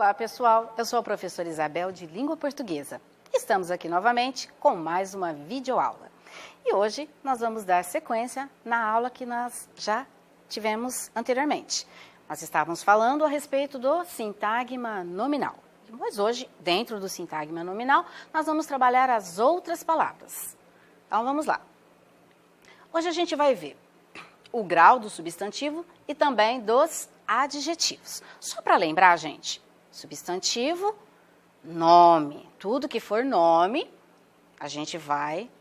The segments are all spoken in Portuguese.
Olá, pessoal. Eu sou a professora Isabel de Língua Portuguesa. Estamos aqui novamente com mais uma videoaula. E hoje nós vamos dar sequência na aula que nós já tivemos anteriormente. Nós estávamos falando a respeito do sintagma nominal. Mas hoje, dentro do sintagma nominal, nós vamos trabalhar as outras palavras. Então, vamos lá. Hoje a gente vai ver o grau do substantivo e também dos adjetivos. Só para lembrar, gente, substantivo, nome. Tudo que for nome, a gente vai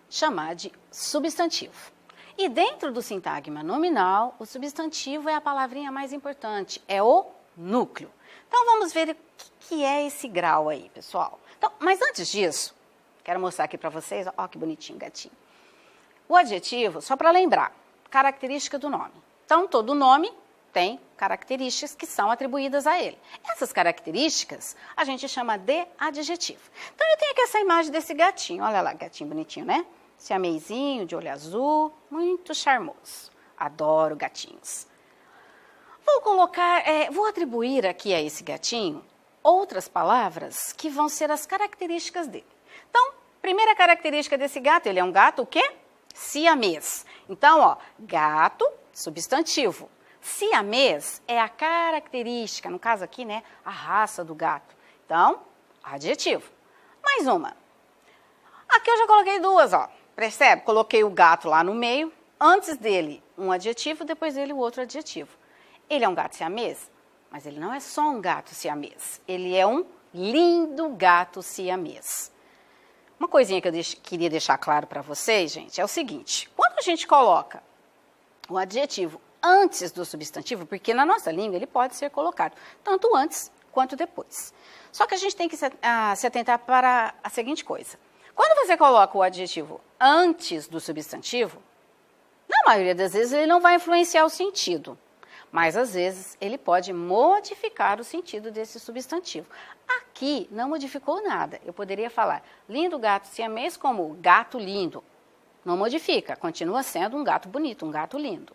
chamar de substantivo. E dentro do sintagma nominal, o substantivo é a palavrinha mais importante, é o núcleo. Então, vamos ver o que é esse grau aí, pessoal. Então, mas antes disso, quero mostrar aqui para vocês, ó que bonitinho gatinho. O adjetivo, só para lembrar, característica do nome. Então, todo nome tem características que são atribuídas a ele. Essas características a gente chama de adjetivo. Então, eu tenho aqui essa imagem desse gatinho. Olha lá, gatinho bonitinho, né? Siamezinho, de olho azul, muito charmoso. Adoro gatinhos. Vou atribuir aqui a esse gatinho outras palavras que vão ser as características dele. Então, primeira característica desse gato, ele é um gato o quê? Siamês. Então, ó, gato, substantivo. Siamês é a característica, no caso aqui, né, a raça do gato. Então, adjetivo. Mais uma. Aqui eu já coloquei duas, ó. Percebe? Coloquei o gato lá no meio, antes dele um adjetivo, depois dele o outro adjetivo. Ele é um gato siamês, mas ele não é só um gato siamês. Ele é um lindo gato siamês. Uma coisinha que eu queria deixar claro para vocês, gente, é o seguinte. Quando a gente coloca o adjetivo antes do substantivo, porque na nossa língua ele pode ser colocado tanto antes quanto depois. Só que a gente tem que se atentar para a seguinte coisa. Quando você coloca o adjetivo antes do substantivo, na maioria das vezes ele não vai influenciar o sentido. Mas, às vezes, ele pode modificar o sentido desse substantivo. Aqui, não modificou nada. Eu poderia falar lindo gato siamês como gato lindo. Não modifica, continua sendo um gato bonito, um gato lindo.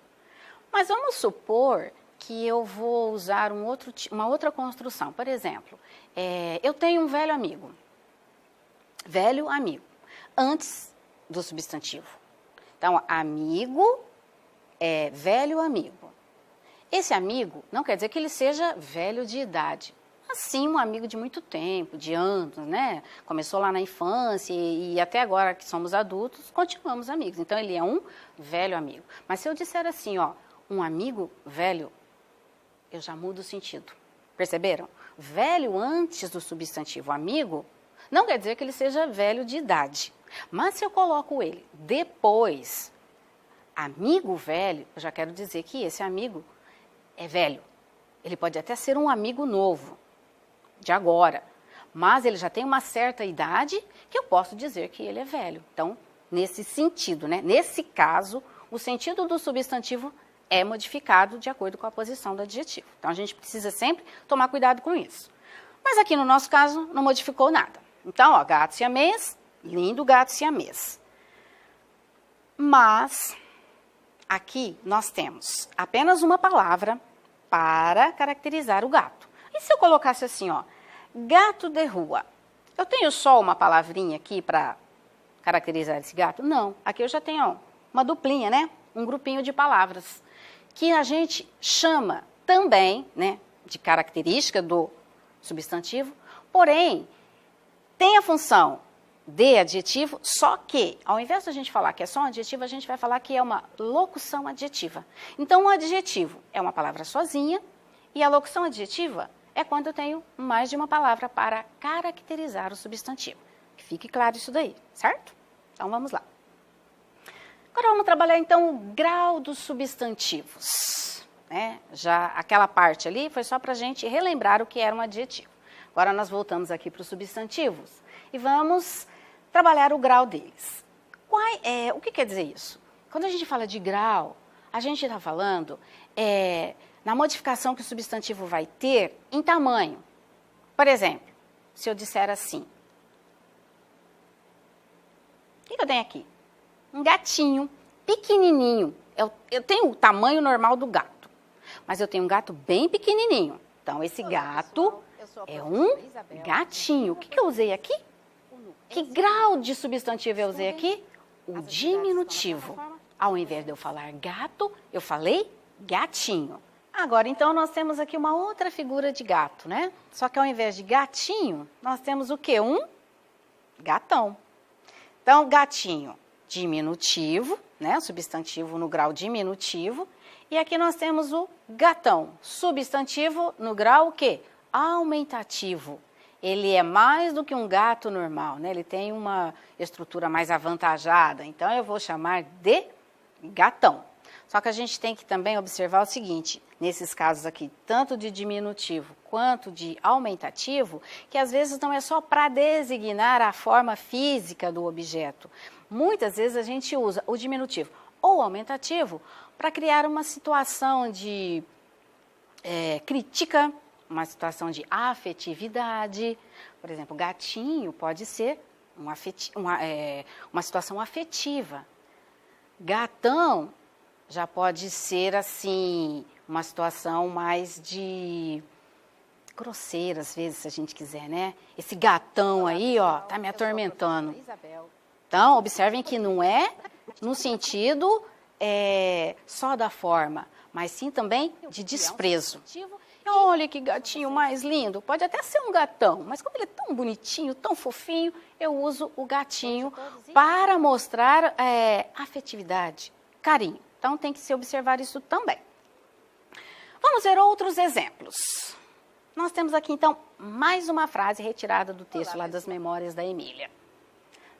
Mas vamos supor que eu vou usar uma outra construção. Por exemplo, eu tenho um velho amigo. Velho amigo. Antes do substantivo. Então, amigo é velho amigo. Esse amigo não quer dizer que ele seja velho de idade. Assim, um amigo de muito tempo, de anos, né? Começou lá na infância e até agora que somos adultos, continuamos amigos. Então, ele é um velho amigo. Mas se eu disser assim, ó, um amigo velho, eu já mudo o sentido. Perceberam? Velho antes do substantivo amigo, não quer dizer que ele seja velho de idade. Mas se eu coloco ele depois, amigo velho, eu já quero dizer que esse amigo é velho. Ele pode até ser um amigo novo, de agora, mas ele já tem uma certa idade que eu posso dizer que ele é velho. Então, nesse sentido, né? Nesse caso, o sentido do substantivo é modificado de acordo com a posição do adjetivo. Então, a gente precisa sempre tomar cuidado com isso. Mas aqui no nosso caso, não modificou nada. Então, ó, gato siamês, lindo gato siamês. Mas aqui nós temos apenas uma palavra para caracterizar o gato. E se eu colocasse assim, ó, gato de rua? Eu tenho só uma palavrinha aqui para caracterizar esse gato? Não. Aqui eu já tenho ó, uma duplinha, né? Um grupinho de palavras que a gente chama também, né, de característica do substantivo, porém, tem a função de adjetivo, só que, ao invés de a gente falar que é só um adjetivo, a gente vai falar que é uma locução adjetiva. Então, um adjetivo é uma palavra sozinha e a locução adjetiva é quando eu tenho mais de uma palavra para caracterizar o substantivo. Que fique claro isso daí, certo? Então, vamos lá. Agora, vamos trabalhar, então, o grau dos substantivos. Né? Já aquela parte ali foi só para a gente relembrar o que era um adjetivo. Agora, nós voltamos aqui para os substantivos e vamos trabalhar o grau deles. O que quer dizer isso? Quando a gente fala de grau, a gente está falando na modificação que o substantivo vai ter em tamanho. Por exemplo, se eu disser assim, o que eu tenho aqui? Um gatinho pequenininho. Eu tenho o tamanho normal do gato, mas eu tenho um gato bem pequenininho. Então, esse gato É um gatinho. O que eu usei aqui? Que grau de substantivo eu usei aqui? O diminutivo. Ao invés de eu falar gato, eu falei gatinho. Agora, então, nós temos aqui uma outra figura de gato, né? Só que ao invés de gatinho, nós temos o quê? Um gatão. Então, gatinho, diminutivo, né? Substantivo no grau diminutivo. E aqui nós temos o gatão, substantivo no grau o quê? Aumentativo. Ele é mais do que um gato normal, né? Ele tem uma estrutura mais avantajada, então eu vou chamar de gatão. Só que a gente tem que também observar o seguinte, nesses casos aqui, tanto de diminutivo quanto de aumentativo, que às vezes não é só para designar a forma física do objeto. Muitas vezes a gente usa o diminutivo ou aumentativo para criar uma situação de crítica, uma situação de afetividade. Por exemplo, gatinho pode ser uma situação afetiva. Gatão já pode ser, assim, uma situação mais de grosseira, às vezes, se a gente quiser, né? Esse gatão aí, ó, tá me atormentando. Então, observem que não é no sentido só da forma, mas sim também de desprezo. Olha que gatinho mais lindo. Pode até ser um gatão, mas como ele é tão bonitinho, tão fofinho, eu uso o gatinho para mostrar afetividade, carinho. Então, tem que se observar isso também. Vamos ver outros exemplos. Nós temos aqui, então, mais uma frase retirada do texto lá das Memórias da Emília.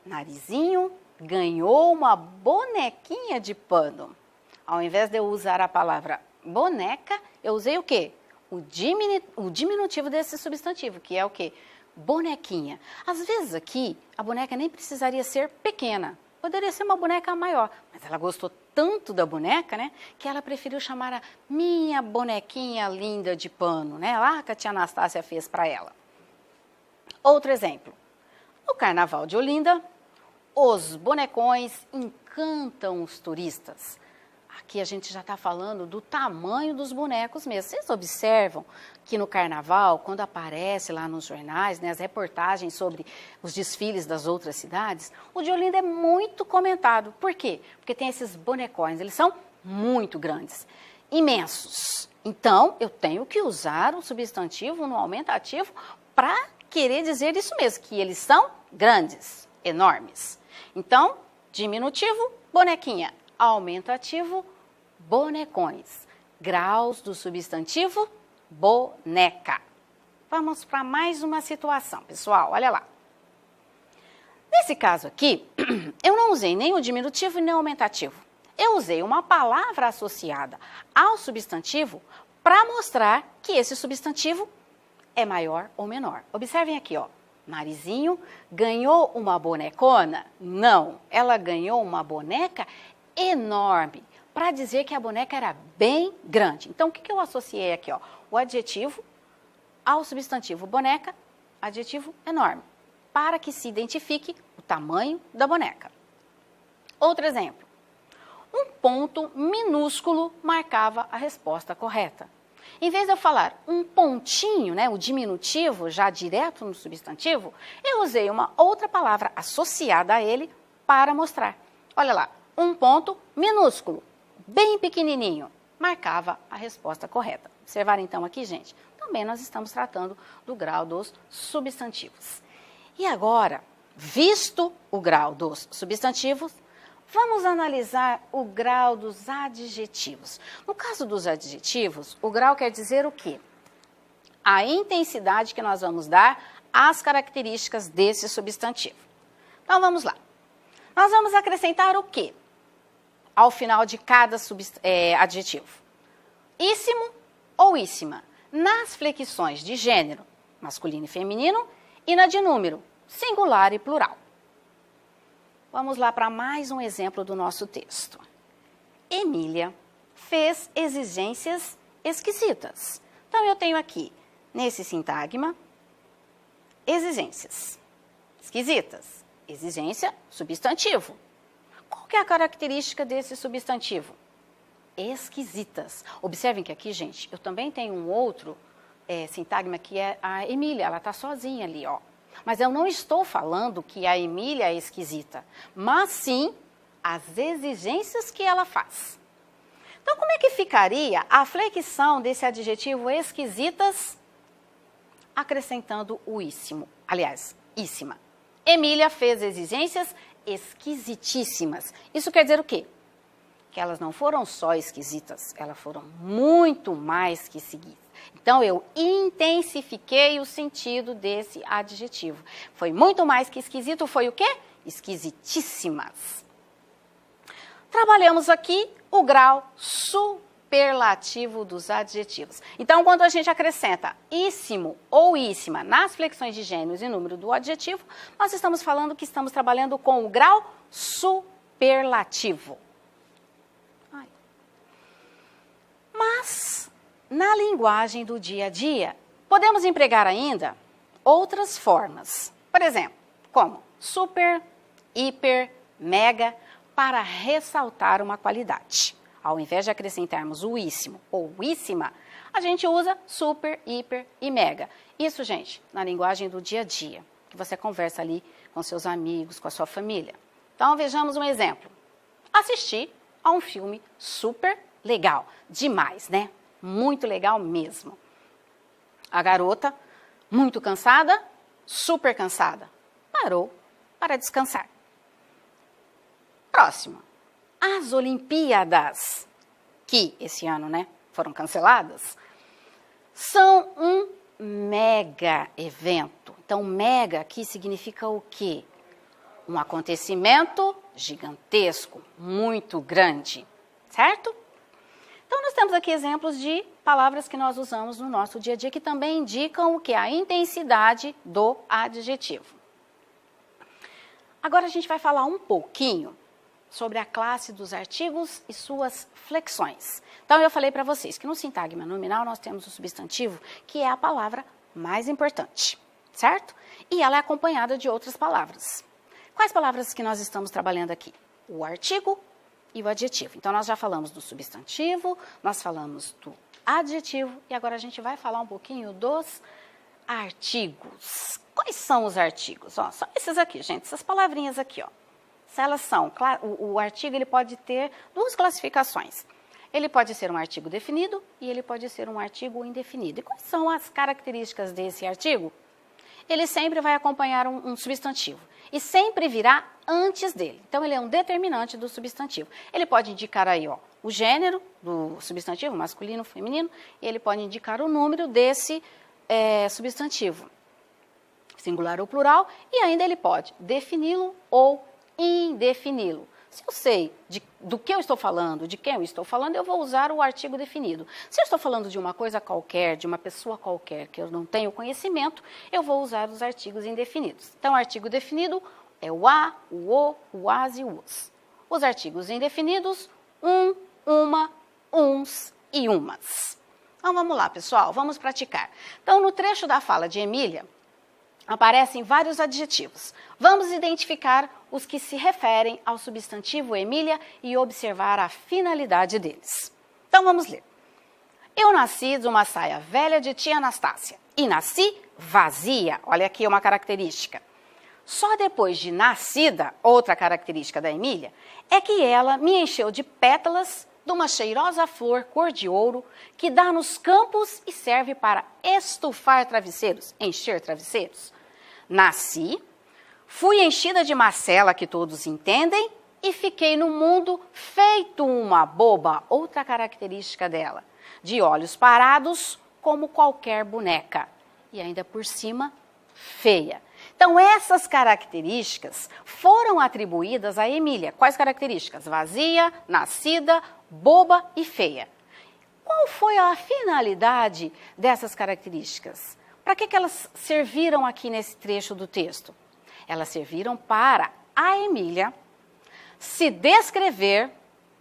Narizinho ganhou uma bonequinha de pano. Ao invés de eu usar a palavra boneca, eu usei o quê? O diminutivo desse substantivo, que é o quê? Bonequinha. Às vezes aqui, a boneca nem precisaria ser pequena. Poderia ser uma boneca maior, mas ela gostou tanto da boneca, né, que ela preferiu chamar a minha bonequinha linda de pano, né, lá que a tia Anastácia fez para ela. Outro exemplo. No Carnaval de Olinda, os bonecões encantam os turistas. Aqui a gente já está falando do tamanho dos bonecos mesmo. Vocês observam que no Carnaval, quando aparece lá nos jornais, né, as reportagens sobre os desfiles das outras cidades, o de Olinda é muito comentado. Por quê? Porque tem esses bonecões, eles são muito grandes, imensos. Então, eu tenho que usar o substantivo no aumentativo para querer dizer isso mesmo, que eles são grandes, enormes. Então, diminutivo, bonequinha. Aumentativo, bonecões. Graus do substantivo, boneca. Vamos para mais uma situação, pessoal, olha lá. Nesse caso aqui, eu não usei nem o diminutivo e nem o aumentativo. Eu usei uma palavra associada ao substantivo para mostrar que esse substantivo é maior ou menor. Observem aqui, ó. Narizinho ganhou uma bonecona? Não, ela ganhou uma boneca enorme, para dizer que a boneca era bem grande. Então, o que eu associei aqui? Ó? O adjetivo ao substantivo boneca, adjetivo enorme, para que se identifique o tamanho da boneca. Outro exemplo. Um ponto minúsculo marcava a resposta correta. Em vez de eu falar um pontinho, né, o diminutivo, já direto no substantivo, eu usei uma outra palavra associada a ele para mostrar. Olha lá. Um ponto minúsculo, bem pequenininho, marcava a resposta correta. Observaram então aqui, gente? Também nós estamos tratando do grau dos substantivos. E agora, visto o grau dos substantivos, vamos analisar o grau dos adjetivos. No caso dos adjetivos, o grau quer dizer o quê? A intensidade que nós vamos dar às características desse substantivo. Então, vamos lá. Nós vamos acrescentar o quê? Ao final de cada adjetivo. Íssimo ou íssima. Nas flexões de gênero, masculino e feminino, e na de número, singular e plural. Vamos lá para mais um exemplo do nosso texto. Emília fez exigências esquisitas. Então, eu tenho aqui, nesse sintagma, exigências esquisitas. Exigência, substantivo. Qual que é a característica desse substantivo? Esquisitas. Observem que aqui, gente, eu também tenho um outro sintagma que é a Emília, ela está sozinha ali, ó. Mas eu não estou falando que a Emília é esquisita, mas sim as exigências que ela faz. Então, como é que ficaria a flexão desse adjetivo esquisitas acrescentando o íssimo? Aliás, íssima. Emília fez exigências esquisitíssimas. Isso quer dizer o quê? Que elas não foram só esquisitas, elas foram muito mais que esquisitas. Então, eu intensifiquei o sentido desse adjetivo. Foi muito mais que esquisito, foi o quê? Esquisitíssimas. Trabalhamos aqui o grau superlativo dos adjetivos. Então, quando a gente acrescenta íssimo ou íssima nas flexões de gêneros e número do adjetivo, nós estamos falando que estamos trabalhando com o grau superlativo. Mas, na linguagem do dia a dia, podemos empregar ainda outras formas. Por exemplo, como super, hiper, mega, para ressaltar uma qualidade. Ao invés de acrescentarmos o íssimo ou íssima, a gente usa super, hiper e mega. Isso, gente, na linguagem do dia a dia, que você conversa ali com seus amigos, com a sua família. Então, vejamos um exemplo. Assisti a um filme super legal, demais, né? Muito legal mesmo. A garota, muito cansada, super cansada, parou para descansar. Próximo. As Olimpíadas, que esse ano, né, foram canceladas, são um mega evento. Então, mega aqui significa o quê? Um acontecimento gigantesco, muito grande, certo? Então, nós temos aqui exemplos de palavras que nós usamos no nosso dia a dia que também indicam o que? A intensidade do adjetivo. Agora, a gente vai falar um pouquinho sobre a classe dos artigos e suas flexões. Então, eu falei para vocês que no sintagma nominal nós temos o substantivo, que é a palavra mais importante, certo? E ela é acompanhada de outras palavras. Quais palavras que nós estamos trabalhando aqui? O artigo e o adjetivo. Então, nós já falamos do substantivo, nós falamos do adjetivo e agora a gente vai falar um pouquinho dos artigos. Quais são os artigos? Ó, são esses aqui, gente, essas palavrinhas aqui, ó. Elas são, o artigo ele pode ter duas classificações. Ele pode ser um artigo definido e ele pode ser um artigo indefinido. E quais são as características desse artigo? Ele sempre vai acompanhar um substantivo e sempre virá antes dele. Então, ele é um determinante do substantivo. Ele pode indicar aí, ó, o gênero do substantivo, masculino, feminino, e ele pode indicar o número desse substantivo, singular ou plural, e ainda ele pode defini-lo ou indefini-lo. Se eu sei do que eu estou falando, de quem eu estou falando, eu vou usar o artigo definido. Se eu estou falando de uma coisa qualquer, de uma pessoa qualquer, que eu não tenho conhecimento, eu vou usar os artigos indefinidos. Então, artigo definido é o a, o as e o os. Os artigos indefinidos, uma, uns e umas. Então, vamos lá, pessoal, vamos praticar. Então, no trecho da fala de Emília, aparecem vários adjetivos. Vamos identificar os que se referem ao substantivo Emília e observar a finalidade deles. Então, vamos ler. Eu nasci de uma saia velha de tia Anastácia e nasci vazia. Olha aqui uma característica. Só depois de nascida, outra característica da Emília, é que ela me encheu de pétalas de uma cheirosa flor cor de ouro que dá nos campos e serve para estufar travesseiros, encher travesseiros. Nasci, fui enchida de macela que todos entendem e fiquei no mundo feito uma boba, outra característica dela, de olhos parados como qualquer boneca e ainda por cima feia. Então, essas características foram atribuídas a Emília. Quais características? Vazia, nascida, boba e feia. Qual foi a finalidade dessas características? Para que elas serviram aqui nesse trecho do texto? Elas serviram para a Emília se descrever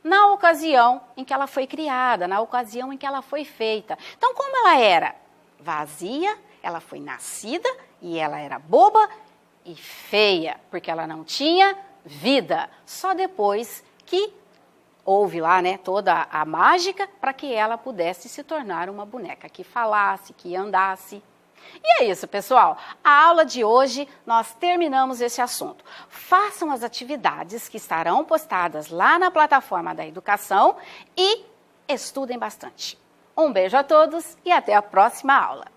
na ocasião em que ela foi criada, na ocasião em que ela foi feita. Então, como ela era vazia, ela foi nascida e ela era boba e feia, porque ela não tinha vida. Só depois que houve lá, né, toda a mágica para que ela pudesse se tornar uma boneca que falasse, que andasse. E é isso, pessoal. A aula de hoje nós terminamos esse assunto. Façam as atividades que estarão postadas lá na plataforma da educação e estudem bastante. Um beijo a todos e até a próxima aula.